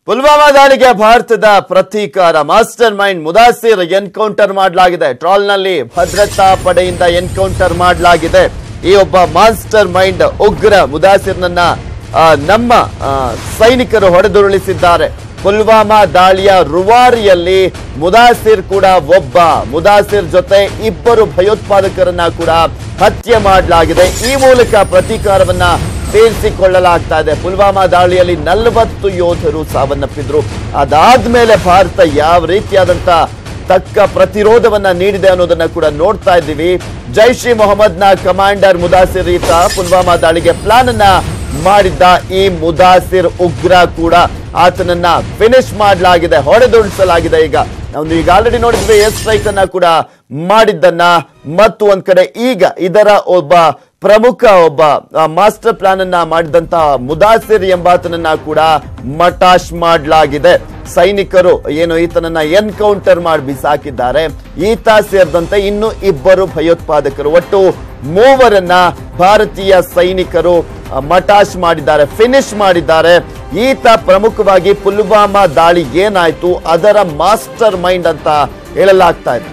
ಪುಲ್ವಾಮಾ ದಾಳಿಗೆ ಭಾರತದ ಪ್ರತೀಕಾರ ಮಾಸ್ಟರ್ ಮೈಂಡ್ ಮುದಾಸಿರ್ ಎನ್ಕೌಂಟರ್ ಮಾಡಲಾಗಿದೆ. ಟ್ರಾಲ್ನಲ್ಲಿ ಭದ್ರತಾ ಪಡೆಯಿಂದ ಎನ್ಕೌಂಟರ್ ಮಾಡಲಾಗಿದೆ. ಈ ಒಬ್ಬ ಮಾಸ್ಟರ್ ಮೈಂಡ್ ಉಗ್ರ ಮುದಾಸಿರ್ನನ್ನ ನಮ್ಮ ಸೈನಿಕರು ಹೊಡೆದುರುಳಿಸಿದ್ದಾರೆ. ಪುಲ್ವಾಮಾ ದಾಳಿಯ ರೂವಾರಿಯಲ್ಲಿ ಮುದಾಸಿರ್ ಕೂಡ ಒಬ್ಬ. ಮುದಾಸಿರ್ ಜೊತೆ ಇಬ್ಬರು ಭಯೋತ್ಪಾದಕರನ್ನ ಕೂಡ ಹತ್ಯೆ ಮಾಡಲಾಗಿದೆ. ಈ ಮೂಲಕ ಪ್ರತೀಕಾರವನ್ನ ತೀರಿಸಿಕೊಳ್ಳಲಾಗ್ತಾ ಇದೆ. ಪುಲ್ವಾಮಾ ದಾಳಿಯಲ್ಲಿ 40 ಯೋಧರು ಸಾವನ್ನಪ್ಪಿದ್ರು. ಅದಾದ್ಮೇಲೆ ಭಾರತ ಯಾವ ರೀತಿಯಾದಂತ ತಕ್ಕ ಪ್ರತಿರೋಧವನ್ನ ನೀಡಿದೆ ಅನ್ನೋದನ್ನ ಕೂಡ ನೋಡ್ತಾ ಇದ್ದೀವಿ. ಜೈಷ್ ಇ ಮೊಹಮ್ಮದ್ನ ಕಮಾಂಡರ್ ಮುದಾಸಿರ್ ಈತ ಪುಲ್ವಾಮಾ ದಾಳಿಗೆ ಪ್ಲಾನ್ ಅನ್ನ ಮಾಡಿದ್ದ. ಈ ಮುದಾಸಿರ್ ಉಗ್ರ ಕೂಡ ಆತನನ್ನ ಫಿನಿಶ್ ಮಾಡಲಾಗಿದೆ, ಹೊಡೆದುರುಳಿಸಲಾಗಿದೆ. ಈಗ ಆಲ್ರೆಡಿ ನೋಡಿದ್ವಿ ಏರ್ ಸ್ಟ್ರೈಕ್ ಅನ್ನ ಕೂಡ ಮಾಡಿದ್ದನ್ನ. ಮತ್ತು ಒಂದ್ ಕಡೆ ಈಗ ಇದರ ಒಬ್ಬ ಪ್ರಮುಖ ಮಾಸ್ಟರ್ ಪ್ಲಾನ್ ಅನ್ನ ಮಾಡಿದಂತ ಮುದಾಸಿರ್ ಎಂಬಾತನನ್ನ ಕೂಡ ಮಟಾಶ್ ಮಾಡಲಾಗಿದೆ. ಸೈನಿಕರು ಏನು ಈತನನ್ನ ಎನ್ಕೌಂಟರ್ ಮಾಡಿ ಬಿಸಾಕಿದ್ದಾರೆ. ಈತ ಸೇರಿದಂತೆ ಇನ್ನು ಇಬ್ಬರು ಭಯೋತ್ಪಾದಕರು, ಒಟ್ಟು 3 ಭಾರತೀಯ ಸೈನಿಕರು ಮಟಾಶ್ ಮಾಡಿದ್ದಾರೆ, ಫಿನಿಶ್ ಮಾಡಿದ್ದಾರೆ. ಈತ ಪ್ರಮುಖವಾಗಿ ಪುಲ್ವಾಮಾ ದಾಳಿ ಏನಾಯ್ತು ಅದರ ಮಾಸ್ಟರ್ ಮೈಂಡ್ ಅಂತ ಹೇಳಲಾಗ್ತಾ ಇದೆ.